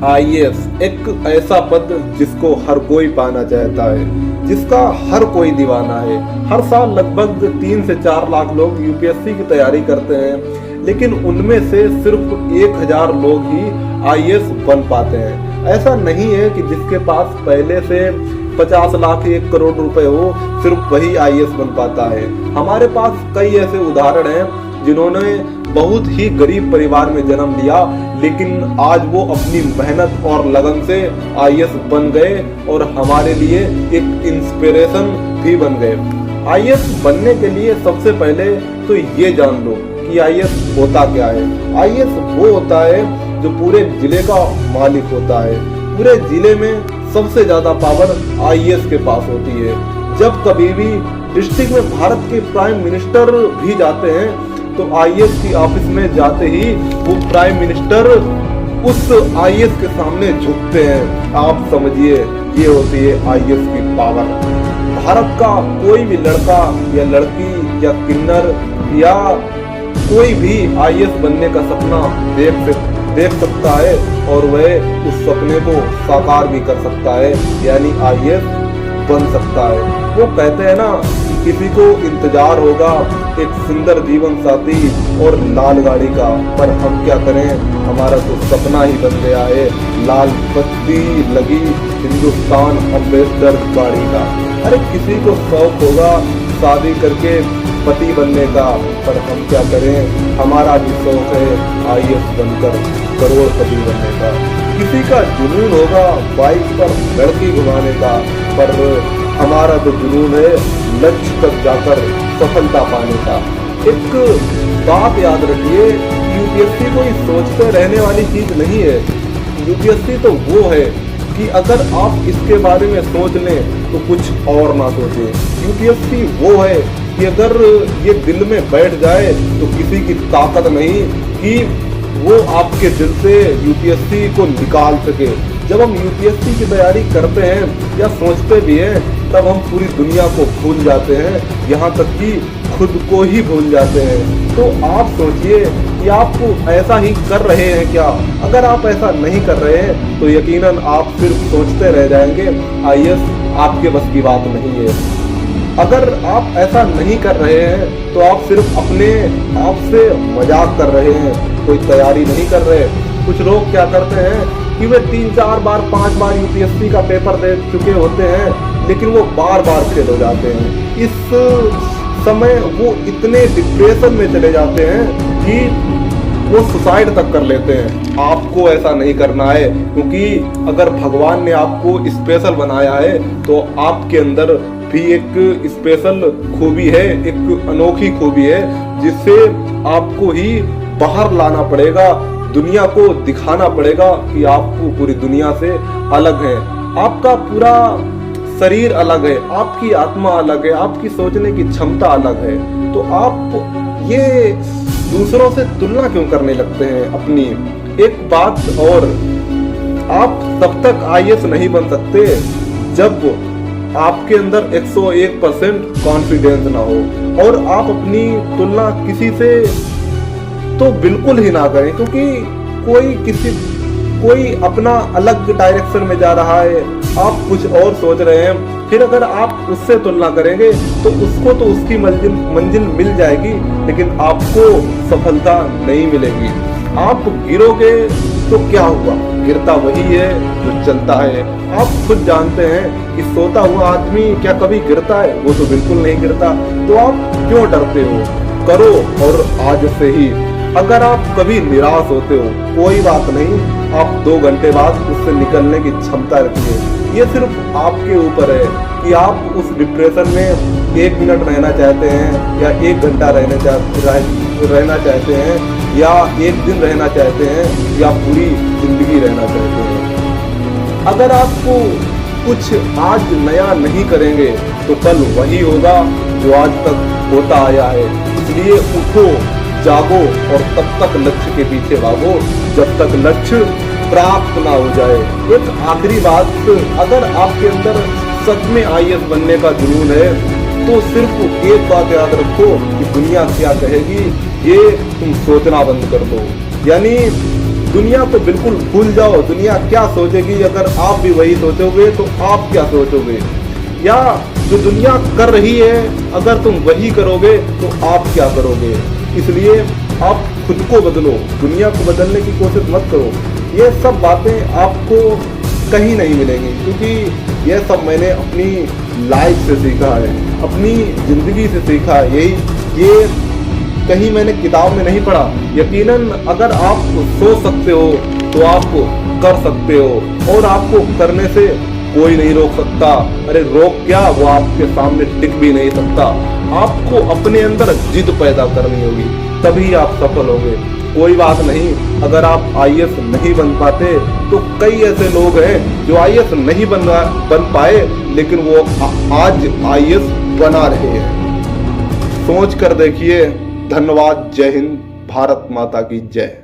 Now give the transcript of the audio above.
IAS एक ऐसा पद जिसको हर कोई पाना चाहता है, जिसका हर कोई दीवाना है। हर साल लगभग 3 से 4 लाख लोग यूपीएससी की तैयारी करते हैं, लेकिन उनमें से सिर्फ 1000 लोग ही आईएएस बन पाते हैं। ऐसा नहीं है कि जिसके पास पहले से 50 लाख 1 करोड़ रुपए हो सिर्फ वही आईएएस बन पाता है। हमारे पास कई ऐसे उदाहरण हैं जिन्होंने बहुत ही गरीब परिवार में जन्म लिया, लेकिन आज वो अपनी मेहनत और लगन से आईएएस बन गए और हमारे लिए एक इंस्पिरेशन भी बन गए। आईएएस बनने के लिए सबसे पहले तो ये जान लो कि आईएएस होता क्या है। आईएएस वो होता है जो पूरे जिले का मालिक होता है। पूरे जिले में सबसे ज्यादा पावर आईएएस के पास होती है। जब कभी भी डिस्ट्रिक्ट में भारत के प्राइम मिनिस्टर भी जाते हैं तो आईएएस की ऑफिस में जाते ही वो प्राइम मिनिस्टर उस आईएएस के सामने झुकते हैं। आप समझिए ये होती है आईएएस की पावर। भारत का कोई भी लड़का या लड़की या किन्नर या कोई भी आईएएस बनने का सपना देख सकता है और वह उस सपने को साकार भी कर सकता है, यानी आईएएस बन सकता है। वो कहते हैं ना, किसी को इंतजार होगा एक सुंदर जीवन साथी और लाल गाड़ी का, पर हम क्या करें, हमारा तो सपना ही बन गया है लाल बत्ती लगी हिंदुस्तान अम्बेसडर गाड़ी का। अरे किसी को शौक होगा शादी करके पति बनने का, पर हम क्या करें, हमारा भी शौक है आईएएस बनकर करोड़पति बनने का। किसी का जुनून होगा बाइक पर लड़की घुमाने का, पर हमारा तो जुनून है लक्ष्य तक जाकर सफलता पाने का। एक बात याद रखिए, यूपीएससी कोई सोचते रहने वाली चीज नहीं है। यूपीएससी तो वो है कि अगर आप इसके बारे में सोच लें तो कुछ और ना सोचें। यूपीएससी वो है कि अगर ये दिल में बैठ जाए तो किसी की ताकत नहीं कि वो आपके दिल से यूपीएससी को निकाल सके। जब हम यूपीएससी की तैयारी करते हैं या सोचते भी हैं तब हम पूरी दुनिया को भूल जाते हैं, यहाँ तक कि खुद को ही भूल जाते हैं। तो आप सोचिए कि आप ऐसा ही कर रहे हैं क्या? अगर आप ऐसा नहीं कर रहे हैं तो यकीनन आप सिर्फ सोचते रह जाएंगे। आईएएस आपके बस की बात नहीं है। अगर आप ऐसा नहीं कर रहे हैं तो आप सिर्फ अपने आप से मजाक कर रहे हैं, कोई तैयारी नहीं कर रहे। कुछ लोग क्या करते हैं कि वे 3-4 बार 5 बार यूपीएससी का पेपर दे चुके होते हैं, लेकिन वो बार बार फेल हो जाते हैं। इस समय वो इतने डिप्रेशन में चले जाते हैं कि वो सुसाइड तक कर लेते हैं। आपको ऐसा नहीं करना है, क्योंकि अगर भगवान ने आपको स्पेशल बनाया है तो आपके अंदर भी एक स्पेशल खूबी है, एक अनोखी खूबी है, जिससे आपको ही बाहर लाना पड़ेगा, दुनिया को दिखाना पड़ेगा कि आप पूरी दुनिया से अलग हैं। आपका पूरा शरीर अलग है, आपकी आत्मा अलग है, आपकी सोचने की क्षमता अलग है। तो आप ये दूसरों से तुलना क्यों करने लगते हैं अपनी? एक बात और, आप तब तक आईएएस नहीं बन सकते जब आपके अंदर 101% कॉन्फिडेंस ना हो और आप अपनी तुलना किसी से तो बिल्कुल ही ना करें, क्योंकि कोई अपना अलग डायरेक्शन में जा रहा है, आप कुछ और सोच रहे हैं। फिर अगर आप उससे तुलना करेंगे तो उसको तो उसकी मंजिल मिल जाएगी, लेकिन आपको सफलता नहीं मिलेगी। आप गिरोगे तो क्या हुआ? गिरता वही है जो चलता है। आप खुद जानते हैं कि सोता हुआ आदमी क्या कभी गिरता है? वो तो बिल्कुल नहीं गिरता। तो आप क्यों डरते हो? करो और आज से ही। अगर आप कभी निराश होते हो, कोई बात नहीं, आप 2 घंटे बाद उससे निकलने की क्षमता रखिए। ये सिर्फ आपके ऊपर है कि आप उस डिप्रेशन में 1 मिनट रहना चाहते हैं या 1 घंटा रहना चाहते हैं या 1 दिन रहना चाहते हैं या पूरी जिंदगी रहना चाहते हैं। अगर आपको कुछ आज नया नहीं करेंगे तो कल वही होगा जो आज तक होता आया है। इसलिए उठो, जागो और तब तक लक्ष्य के पीछे भागो जब तक लक्ष्य प्राप्त ना हो जाए। एक आखिरी बात, अगर आपके अंदर सच में आईएएस बनने का जुनून है तो सिर्फ एक बात याद रखो कि दुनिया क्या कहेगी ये तुम सोचना बंद कर दो। यानी दुनिया को बिल्कुल भूल जाओ, दुनिया क्या सोचेगी अगर आप भी वही सोचोगे तो आप क्या सोचोगे, या जो दुनिया कर रही है अगर तुम वही करोगे तो आप क्या करोगे। इसलिए आप खुद को बदलो, दुनिया को बदलने की कोशिश मत करो। ये सब बातें आपको कहीं नहीं मिलेंगी, क्योंकि यह सब मैंने अपनी लाइफ से सीखा है, अपनी ज़िंदगी से सीखा है। ये कहीं मैंने किताब में नहीं पढ़ा। यकीनन अगर आप सोच सकते हो तो आप कर सकते हो, और आपको करने से कोई नहीं रोक सकता। अरे रोक क्या, वो आपके सामने टिक भी नहीं सकता। आपको अपने अंदर जिद पैदा करनी होगी, तभी आप सफल होंगे। कोई बात नहीं, अगर आप IAS नहीं बन पाते तो कई ऐसे लोग हैं जो IAS नहीं बन पाए, लेकिन वो आज IAS बना रहे हैं। सोच कर देखिए। धन्यवाद। जय हिंद। भारत माता की जय।